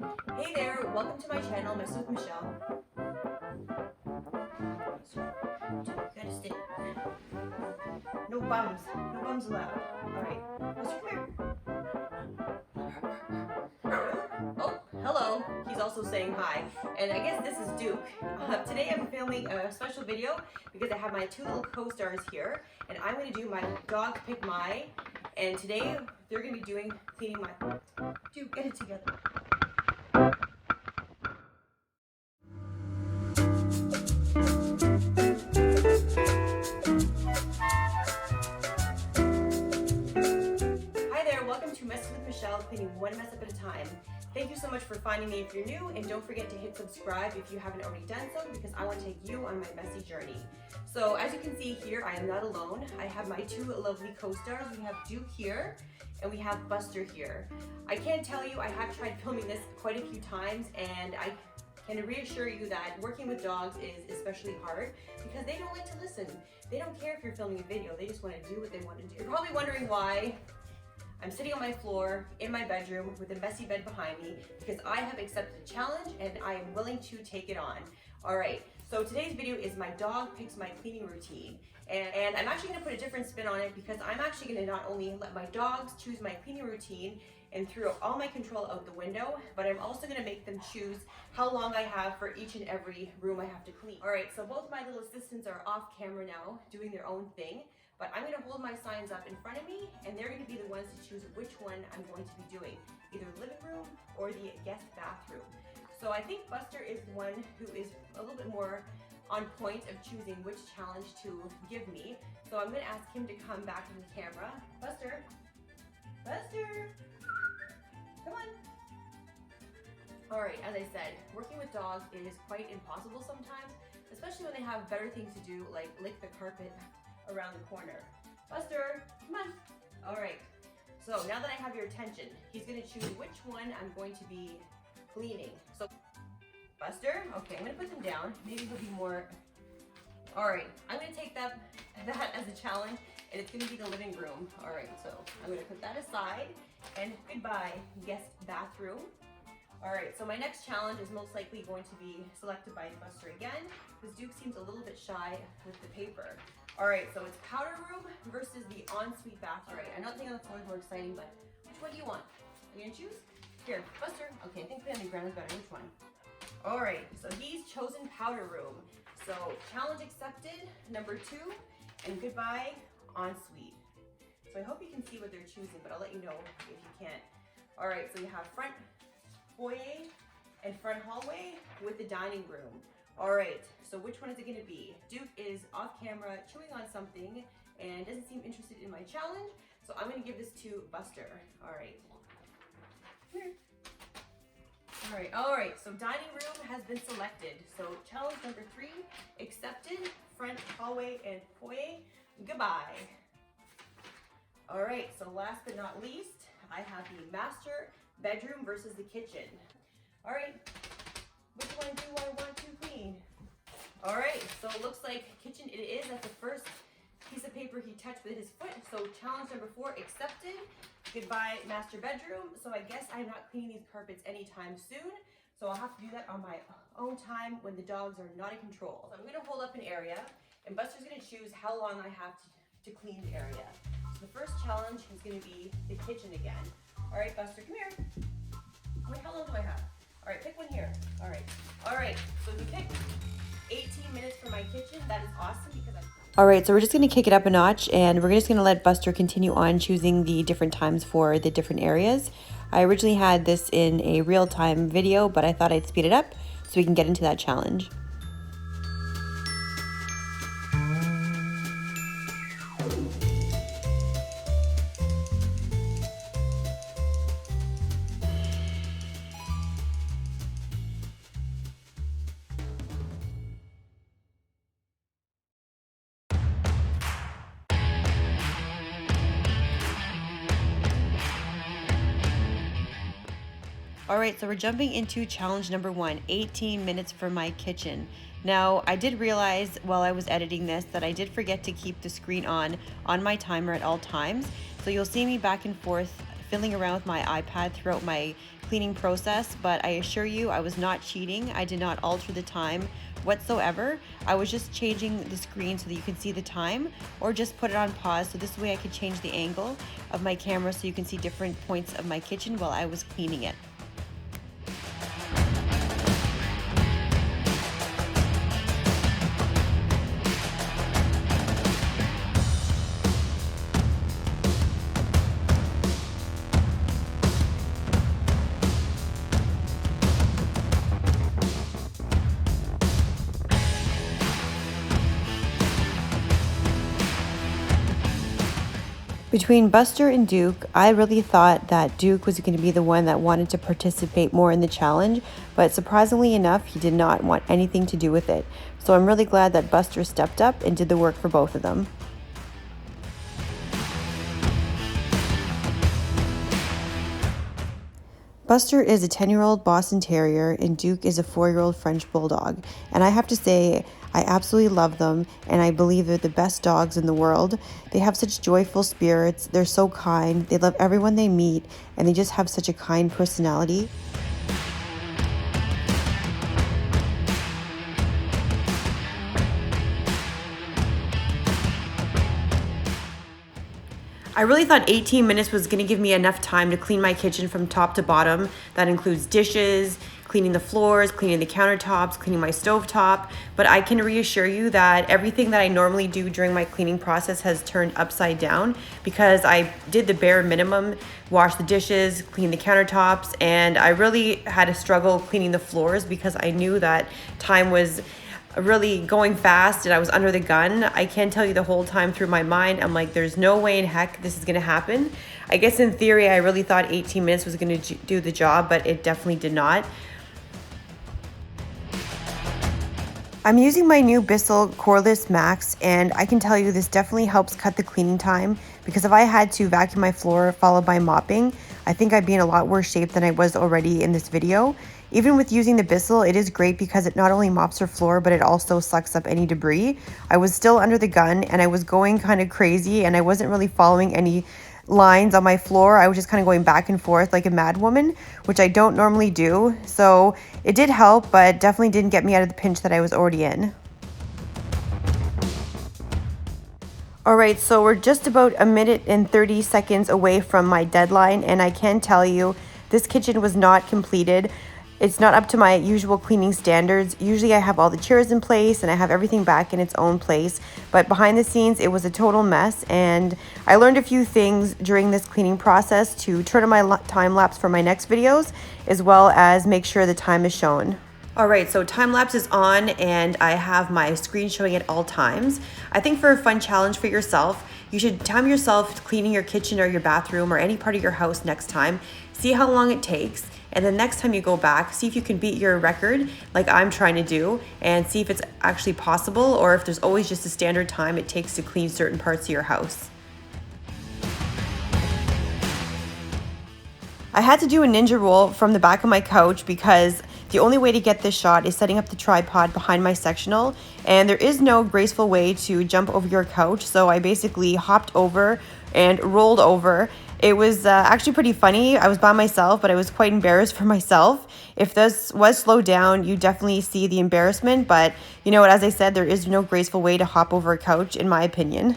Hey there, welcome to my channel, Mess with Michelle. Gotta stay. No bums allowed. Alright, Mister, come here. Oh, hello. He's also saying hi. And I guess this is Duke. Today I'm filming a special video because I have my two little co-stars here. And I'm going to do my dog pick my. And today they're going to be doing cleaning my. Duke, get it together. Hi there, welcome to Mess with Michelle, cleaning one mess up at a time. Thank you so much for finding me if you're new, and don't forget to hit subscribe if you haven't already done so, because I want to take you on my messy journey. So as you can see here, I am not alone. I have my two lovely co-stars. We have Duke here, and we have Buster here. I can't tell you, I have tried filming this quite a few times, and I can reassure you that working with dogs is especially hard because they don't like to listen. They don't care if you're filming a video, they just want to do what they want to do. You're probably wondering why I'm sitting on my floor in my bedroom with a messy bed behind me, because I have accepted a challenge and I am willing to take it on. All right, so today's video is my dog picks my cleaning routine. And I'm actually gonna put a different spin on it because I'm actually gonna not only let my dogs choose my cleaning routine and throw all my control out the window, but I'm also gonna make them choose how long I have for each and every room I have to clean. All right, so both my little assistants are off camera now doing their own thing. But I'm gonna hold my signs up in front of me, and they're gonna be the ones to choose which one I'm going to be doing, either the living room or the guest bathroom. So I think Buster is the one who is a little bit more on point of choosing which challenge to give me. So I'm gonna ask him to come back to the camera. Buster, come on. All right, as I said, working with dogs is quite impossible sometimes, especially when they have better things to do, like lick the carpet around the corner. Buster, come on. All right, so now that I have your attention, he's gonna choose which one I'm going to be cleaning. So, Buster, okay, I'm gonna put them down. Maybe he'll be more. All right, I'm gonna take that as a challenge, and it's gonna be the living room. All right, so I'm gonna put that aside, and goodbye, guest bathroom. All right, so my next challenge is most likely going to be selected by Buster again, because Duke seems a little bit shy with the paper. All right, so it's powder room versus the ensuite bathroom. All right, I don't think that's always more exciting, but which one do you want? Are you gonna choose? Here, Buster. Okay, I think put on the ground is better. Which one? All right, so he's chosen powder room. So challenge accepted, number 2, and goodbye, ensuite. So I hope you can see what they're choosing, but I'll let you know if you can't. All right, so you have front foyer and front hallway with the dining room. All right, so which one is it gonna be? Duke is off camera chewing on something and doesn't seem interested in my challenge, so I'm gonna give this to Buster. All right. Here. All right, so dining room has been selected. So challenge number 3, accepted, front hallway and foyer, goodbye. All right, so last but not least, I have the master bedroom versus the kitchen. All right, which one do I want to clean? All right, so it looks like kitchen it is. That's the first piece of paper he touched with his foot. So challenge number 4, accepted. Goodbye, master bedroom. So I guess I'm not cleaning these carpets anytime soon. So I'll have to do that on my own time when the dogs are not in control. So I'm gonna hold up an area, and Buster's gonna choose how long I have to clean the area. So the first challenge is gonna be the kitchen again. All right, Buster, come here. Wait, how long do I have? All right, pick one here. All right, so you picked 18 minutes for my kitchen. That is awesome because All right, so we're just going to kick it up a notch, and we're just going to let Buster continue on choosing the different times for the different areas. I originally had this in a real-time video, but I thought I'd speed it up so we can get into that challenge. All right, so we're jumping into challenge number 1, 18 minutes for my kitchen. Now, I did realize while I was editing this that I did forget to keep the screen on my timer at all times. So you'll see me back and forth fiddling around with my iPad throughout my cleaning process, but I assure you I was not cheating. I did not alter the time whatsoever. I was just changing the screen so that you can see the time, or just put it on pause so this way I could change the angle of my camera so you can see different points of my kitchen while I was cleaning it. Between Buster and Duke, I really thought that Duke was going to be the one that wanted to participate more in the challenge, but surprisingly enough, he did not want anything to do with it. So I'm really glad that Buster stepped up and did the work for both of them. Buster is a 10-year-old Boston Terrier and Duke is a 4-year-old French Bulldog. And I have to say, I absolutely love them and I believe they're the best dogs in the world. They have such joyful spirits, they're so kind, they love everyone they meet, and they just have such a kind personality. I really thought 18 minutes was going to give me enough time to clean my kitchen from top to bottom. That includes dishes, cleaning the floors, cleaning the countertops, cleaning my stovetop. But I can reassure you that everything that I normally do during my cleaning process has turned upside down because I did the bare minimum, wash the dishes, clean the countertops, and I really had a struggle cleaning the floors because I knew that time was really going fast and I was under the gun. I can tell you the whole time through my mind, I'm like, there's no way in heck this is gonna happen. I guess in theory, I really thought 18 minutes was gonna do the job, but it definitely did not. I'm using my new Bissell Cordless Max, and I can tell you this definitely helps cut the cleaning time because if I had to vacuum my floor followed by mopping, I think I'd be in a lot worse shape than I was already in this video. Even with using the Bissell, it is great because it not only mops your floor, but it also sucks up any debris. I was still under the gun and I was going kind of crazy and I wasn't really following any lines on my floor. I was just kind of going back and forth like a mad woman, which I don't normally do. So it did help, but definitely didn't get me out of the pinch that I was already in. All right, so we're just about 1 minute and 30 seconds away from my deadline, and I can tell you this kitchen was not completed. It's not up to my usual cleaning standards. Usually I have all the chairs in place and I have everything back in its own place, but behind the scenes it was a total mess, and I learned a few things during this cleaning process to turn on my time lapse for my next videos, as well as make sure the time is shown. All right, so time lapse is on and I have my screen showing at all times. I think for a fun challenge for yourself, you should time yourself cleaning your kitchen or your bathroom or any part of your house next time. See how long it takes. And then next time you go back, see if you can beat your record like I'm trying to do and see if it's actually possible or if there's always just a standard time it takes to clean certain parts of your house. I had to do a ninja roll from the back of my couch because the only way to get this shot is setting up the tripod behind my sectional, and there is no graceful way to jump over your couch, so I basically hopped over and rolled over. It was actually pretty funny. I was by myself, but I was quite embarrassed for myself. If this was slowed down, you definitely see the embarrassment, but you know what, as I said, there is no graceful way to hop over a couch, in my opinion.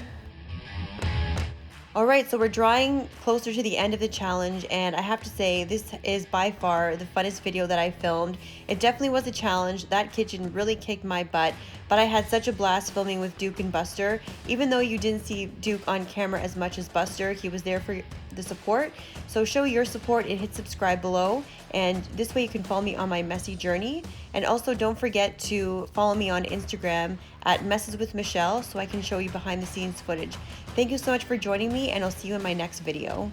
All right, so we're drawing closer to the end of the challenge, and I have to say this is by far the funnest video that I filmed. It definitely was a challenge. That kitchen really kicked my butt, but I had such a blast filming with Duke and Buster. Even though you didn't see Duke on camera as much as Buster, he was there for the support. So show your support and hit subscribe below, and this way you can follow me on my messy journey. And also don't forget to follow me on Instagram at Messes with Michelle so I can show you behind the scenes footage. Thank you so much for joining me, and I'll see you in my next video.